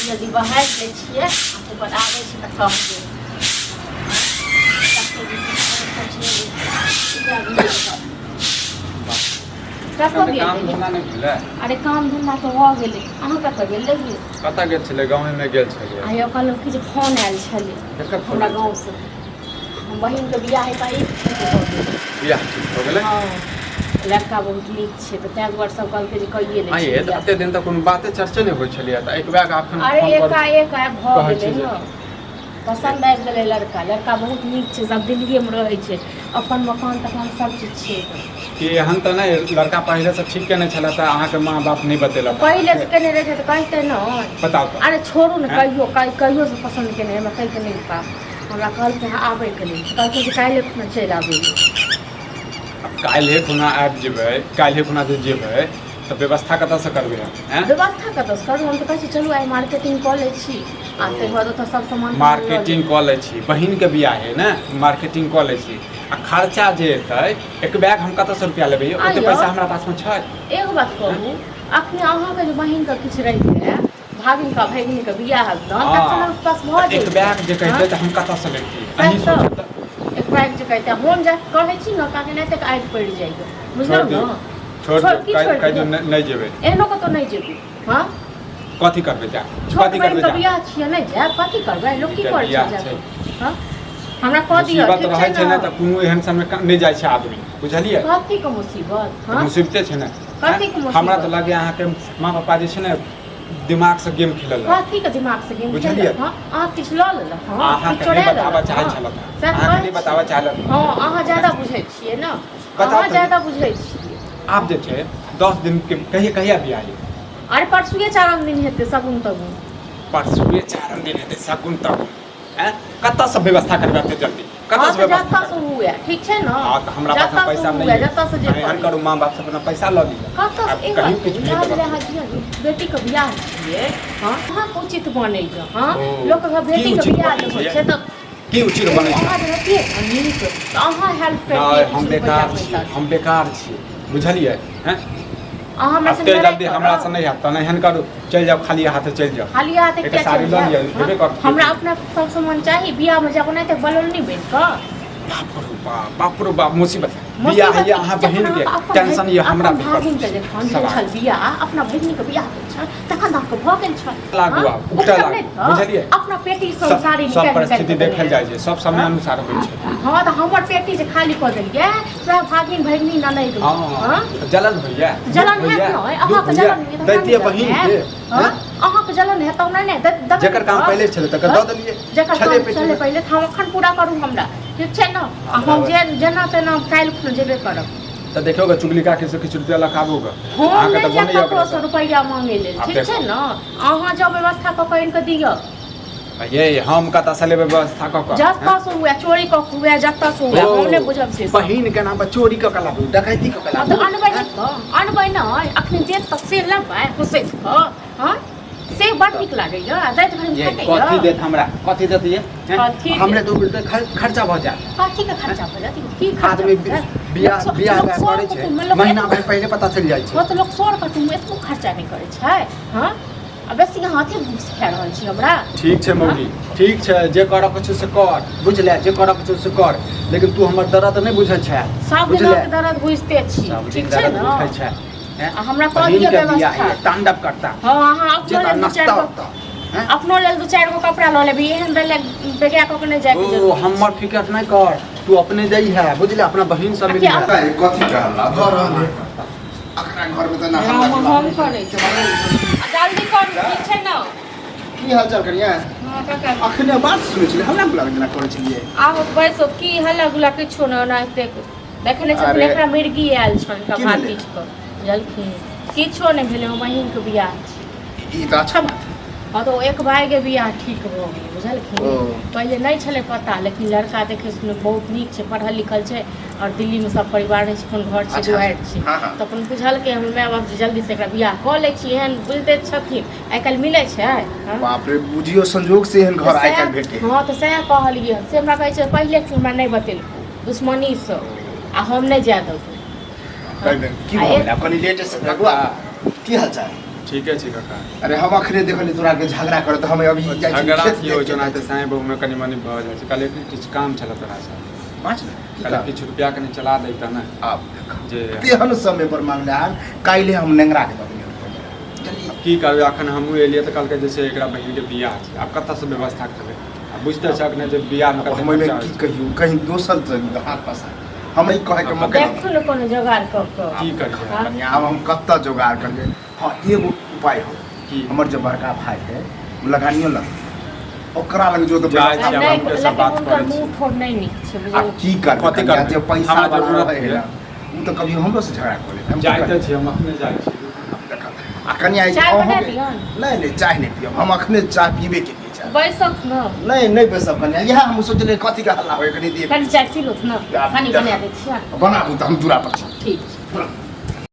जल्दी बहार ले छिए आपको बताबै छी त कहब काम धंधा नहीं भेलै अरे काम धंधा तो हो गेलै अहाँ कतऽ गेल रहियै कतऽ गेल छलै गाँव में गेल छलियै आइयो कहलहुँ कि जे फोन आयल छलै केकर फोन हमरा आयल गाँव से हम बहिनके बियाह है बियाह ठीक हो गेलै हाँ लड़का बहुत नीक छै तऽ ताहि दुआरे सब कहलकै जे कहिए नहि आइए तऽ एते दिन तक कोनो बाते चर्चे नहीं होइ छलियै तऽ एक बेर आप अरे एकाएक आब भऽ कहै गेलै छी जे- ने पसंद आबि गेलै लड़का लड़का बहुत नीक छै सब दिल्लीएमे रहै छै अपन मकान तकान सब चीज छै कि एहन तऽ नहीं लड़का पहले से ठीक केने छलै तऽ अहाँके माँ बाप नहीं बतेलक पहिले से केने रहे तऽ कहते न बताउ तऽ अरे छोड़ू ने हैं? कहियो से पसंद केने हमरा कहि के नहीं पा हमरा कहलकै आबैके लेल कहलकै जे काल्हि खुना चलि आबै काल्हि खुना आबि जेबै काल्हि खुना जे जेबै तऽ व्यवस्था कतऽसँ करबै हम व्यवस्था कतऽसँ करू हम तऽ कहै छी चलू आइ मार्केटिंग कऽ लै छी आ ताहि बाद ओतऽ सब सामान मार्केटिंग कऽ लै छी बहिनके बियाह है ने मार्केटिंग कऽ लै छी आ खर्चा जे हेतै एक बैग हम कतऽसँ रुपैआ लेबै यौ? ओते आइयो। पैसा हमरा पासमे छै एगो बात कहू अखने अहाँके जे बहिनके किछु रहितै भागिनका भगिनीके बियाह दाम तखन अहाँके पास भऽ एक जेतै बैग जे कहितै तऽ हम कतऽसँ लेतियै अहीं सएह सोचू तऽ। तऽ एक बैग जे कहते हम जा कहै छी ने काहे नहि तक आगि पड़ि जाइए बुझलहुँ ने छोड़ छोड़, दे की छोड़ कहि दियौ? दो नहीं जेबै एहनो कतौ नहीं जेबू हाँ कथी करबै जा छोट कथी करबै बहिनके जा बियाह छियै नहि जायब कथी करबै लोक की के करै छै बियाह जाकऽ? छै। हाँ हमरा कह दिअ मुसीबत ठीक रहै छै ने ने तऽ कोनो एहन समय नहीं जाइ छै आदमी बुझलियै कथीके मुसीबत हाँ मुसीबते छै ने कथीके मुसीबत? हमरा तऽ लागैए अहाँके माँ पापा जे छै ने दिमाग से गेम खेलल कथीके दिमाग से गेम बुझलियै? खेलत हाँ अहाँ किछु लऽ लेलक हाँ अहाँके किछु नहीं चोरा बताबऽ लेलक चाहै हाँ छलक सएह अहाँके कहै नहीं छी। बताबऽ चाहलक हाँ अहाँ ज्यादा बुझै छियै ने बताउ अहाँ तऽ। ज्यादा बुझै छियै आब जे छै 10 दिन के कहिया बियाह है अरे परसुए चारम दिन हेतै सगुन तगुन परसुए 4 दिन हेतै सगुन तगुन कतऽसँ व्यवस्था करबै एते जल्दी कतऽसँ हाँ व्यवस्था जतऽ से हुए ठीक छै ने हाँ तऽ हमरा पास जतऽ से पैसा हुए, नहीं है जतऽ से जे एहन करी। करू माँ बाप से अपना पैसा लऽ लिअ कतऽ आब से एक कहियो बात किछु बियाह भेज बियाह देबऽ छियै बेटीके बियाह छियै हाँ अहाँ उचित बनै छै हाँ ओ, लोकके की बेटीके उचित बियाह बनै जे होइ छै? छै तऽ की उचित बनै छै अहाँ जे हेतियै ने नीक तऽ अहाँ हेल्प नहीं करितियै हम किछु रुपैआ बेकार छी पैसा हम बेकार छी बुझलियै हैं अहाँ हमरा एते संग जल्दी हमरा से नहीं हैत तऽ एहन करू चलि जाउ खाली हाथे चलि जाउ खाली हाथ एकटा क्या साड़ी चल लऽ लिअ, जाए देबे करतै। हमरा अपना सब सामान चाही बियाहमे जब नहीं तक बलौन नहीं बनि कऽ बाप रे बाप मुसीबत बियाह है अहाँ बहिनके टेंशन ये हमरा भागिनके जे खन भेल छल बियाह अपना भगिनीके बियाह भेल छल तखन अहाँके भऽ गेल छल लागू हाँ? आब उठा ओकर लागू नहि तऽ बुझलियै अपना पेटी सब साड़ी सब निकालि परिस्थिति निकालि देखल जाइ छै सब समय अनुसार होइ छै हाँ तऽ हमर पेटी जे खाली कऽ देलियै सब भागिन भगिनी ननैद हाँ जलन होइए जलन है नहि अहाँके जलन है दैतियै बहिनके अहाँके जलन है तऽ नहि जकर काम पहिले छलै तकर दऽ देलियै जकर छलै काम चले पहिले तऽ हम अखन पूरा करू हमरा ठीक छै ने आ हम जे जेना तेना काल्हि खुना जेबे करब तऽ देखियोगे चुगलिका के से किछु रुपया लखाबोगे हम अहाँके नहीं तऽ जा बनैया ककरो से रुपैआ मांगे लेल आब ठीक देखो। छै ने अहाँ जब व्यवस्था कऽ कऽ इनके दिअ ये हम कतऽ से लेबै व्यवस्था कऽ कऽ जतऽ से हुए चोरी कऽ के हुए जतऽ से हुए हम नहि बुझब से सब। बहिन के नाम पर चोरी कऽ के लाबू डकैती कऽ के हाँ तऽ लाबू अनबै नहि तऽ अनबै नहि अखन देत तक से लेबै खुशैस कऽ हाँ से बड़ नीक लागैया दैत घड़ी ये कथी भेटैया देत हमरा कथी देत ये कथी देत? हमरे 2 रुपया खर्चा भऽ जायत कथी के खर्चा भऽ जायत की खर्चा आदमी भऽ जायत? बियाह लोक बियाह लोक करे सर छै कुटुम्ब में लोक महीना भर पहिले पता चलि जाइ छै वो तो लोग सर कुटुम्ब एतबो खर्चा नहीं करे छै हाँ अब बेसी हाथे घूस खा रहल छी हमरा ठीक छै मौगी ठीक छै जे करऽ के छै से कर बुझले जे करऽ के छै से कर लेकिन तू हमर दर्द नहीं बुझै छै सब दिन के दर्द बुझते छी सब दिन ठीक छै दर्द ने बुझै छै आ हमरा कह दिअ व्यवस्था तांडव करता हाँ अहाँ अपनो जे लेल दू नाश्ता चारि गो होता हैं? अपनो लेल दू चारि गो कपड़ा लऽ लेबै एहन बेले बेगा कऽ के नहीं जाए के ओ जरूरी हमर फिकर नहीं कर तू अपने जाइ है बुझले अपना बहिन सब मिल आ है कथी कहला घर रहले अखरा घर में त ना हम करै छी जल्दी कर ठीक छै ने की हाल चाल करिया हाँ काका अखने बात सुनै छलियै हमरा बुला के जेना करै छलियै आब बैसो की हल्ला गुला किछो न ओनाहिते देखने छथिन अरे, एकरा मिर्गी आयल छनि की भात भेलै? पीच कऽ जलखिन किछो नहि भेलै ओ बहिनके बियाह छै ई त अच्छा बात हाँ तो एक भाई के बियाह ठीक भऽ गेलै बुझलखिन ओ। पहिले नहीं छलै पता लेकिन लड़का देखे सुने बहुत नीक छै पढ़ल लिखल छै और दिल्ली में सब परिवार रहै छै अपन घर छै अच्छा, दुआरि छै हाँ, हाँ। तऽ अपन बुझलकै हम माय बाप जल्दी से एकरा बियाह कऽ लै छी एहन बुझते छथिन आइ काल्हि मिलै छै हाँ? बाप रे बुझियो संजोग से एहन घर आइ काल्हि भेटे हाँ तो सएह कहलियै से हमरा कहै छै पहिले हमरा नहीं बतेलकै दुश्मनीसँ आ हम नहीं जाय देबै की भऽ गेल कनि लेट से लगवा की हाल चाल ठीके छै काका अरे हम अखने देखली तोरा के झगड़ा करत हम अभी जाइ छी झगड़ा खेत की होइ देख छै के ना आबै तऽ छी। साईं बहु में कनी मनी भऽ जाइ छै कल किछु काम छलै तोरा से बाँच ने की कल काम? किछु रुपया कनी चला दैता ना आब देख जे तेहन समय पर मांगले आन काल्हि हम नेंगरा के दबनी चलिए की करबै अखन हमहूँ एलियै तऽ कहलकै जैसे एकरा बहिनके बियाह छै आब कतऽसँ व्यवस्था करबै आ बुझते छ अखने जे बियाहमे कते हमें खर्चा की होइ छै। कहियो कहीं दोसर तो हाथ पसा हम ई कहे के मौका देखू ने कोनो जोगाड़ कऽ कऽ की करियै हाँ? नहीं आब हम कत्ता जोगाड़ करबे हाँ एगो उपाय हो की हमर जो बड़का भाई है वो लगानियो लग ओकरा लग जो तो जाय व्यवस्था- छै, आब नहीं, हम सब लेकिन बात हुनकर करै छी। मुँह ठोर नहीं नीक छै आब बुझलियै? की करबे कथी कनिया करबै? जे पैसा हमरा वाला जरूरत रहे है। ना वो तो कभी हमरो से झगड़ा कर ले जाइते छी हम अखने जाइ छी आ कनिया चाय अहूँ बना के- दियौन? नहीं नहीं चाय नहीं पियब हम अखने चाय पीबे के लिए चाय बैसक न नहीं नहीं बेसब कनिया यह हम सोचले कथी का हल्ला होय कनी दे कनि चाय पी लो न या- पानी या- बना दै छियै बनाबू त हम दूरा पर छी ठीक छै